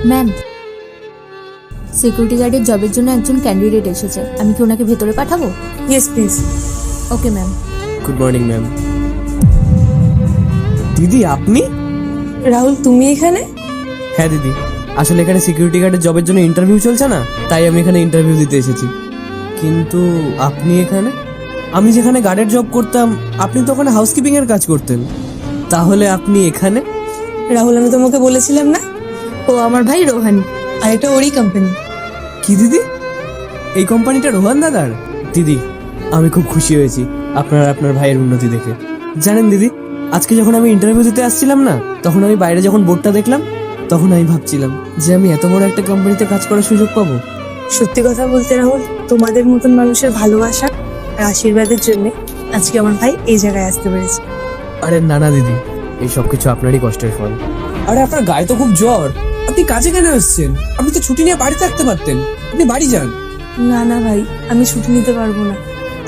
Ma'am, security গার্ডের জবের জন্য একজন ক্যান্ডিডেট এসেছে, আমি কি ওনাকে ভেতরে পাঠাবো? Yes please. Okay ma'am. Good morning ma'am. দিদি আপনি? রাহুল, তুমি এখানে? হ্যাঁ দিদি, আসলে এখানে সিকিউরিটি গার্ডের জবের জন্য ইন্টারভিউ চলছে না, তাই আমি এখানে ইন্টারভিউ দিতে এসেছি। কিন্তু আপনি এখানে? আমি যেখানে গার্ডের জব করতাম আপনি তো ওখানে হাউসকিপিং এর কাজ করতেন, তাহলে আপনি এখানে? রাহুল, আমি তোমাকে বলেছিলাম না, ও আমার ভাই রোহান, আর এটা ওরই কোম্পানি। কি দিদি, এই কোম্পানিটা রোহান দাদার? দিদি আমি খুব খুশি হয়েছি আপনার আপনার ভাইয়ের উন্নতি দেখে। জানেন দিদি, আজকে যখন আমি ইন্টারভিউ দিতে আসছিলাম না, তখন আমি বাইরে যখন বোর্ডটা দেখলাম, তখন আমি ভাবছিলাম যে আমি এত বড় একটা কোম্পানিতে কাজ করার সুযোগ পাবো। সত্যি কথা বলতে রাহুল, তোমাদের মতন মানুষের ভালোবাসা আর আশীর্বাদের জন্য আজকে আমার ভাই এই জায়গায় আসতে পেরেছে। আরে না না দিদি, এই সব কিছু আপনারই কষ্টের ফল। আরে আপনার গায়ে তো খুব জ্বর, আপনি কাজে কেন এসেছেন? আপনি তো ছুটি নিয়ে বাড়ি থাকতে পারতেন, আপনি বাড়ি যান। না না ভাই, আমি ছুটি নিতে পারবো না।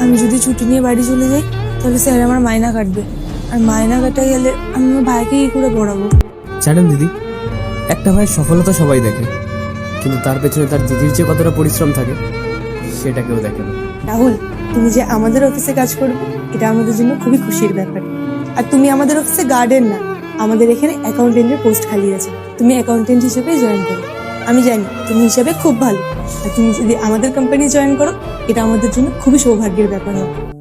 আমি যদি ছুটি নিয়ে বাড়ি চলে যাই তাহলে স্যার আমার মাইনা কাটবে, আর মাইনা কাটা গেলে আমি আমার ভাইকে কি করে পড়াবো? জানেন দিদি, একটা ভাইয়ের সফলতা সবাই দেখে, কিন্তু তার পেছনে তার দিদির যে কতটা পরিশ্রম থাকে সেটা কেউ দেখে না। রাহুল, তুমি যে আমাদের অফিসে কাজ করবে এটা আমাদের জন্য খুবই খুশির ব্যাপার। আর তুমি আমাদের অফিসে গার্ডেন না, আমাদের এখানে অ্যাকাউন্টেন্টের পোস্ট খালি আছে, তুমি অ্যাকাউন্টেন্ট হিসেবে জয়েন করো। আমি জানি তুমি হিসাবে খুব ভালো, আর তুমি যদি আমাদের কোম্পানি জয়েন করো এটা আমাদের জন্য খুবই সৌভাগ্যের ব্যাপার হবে।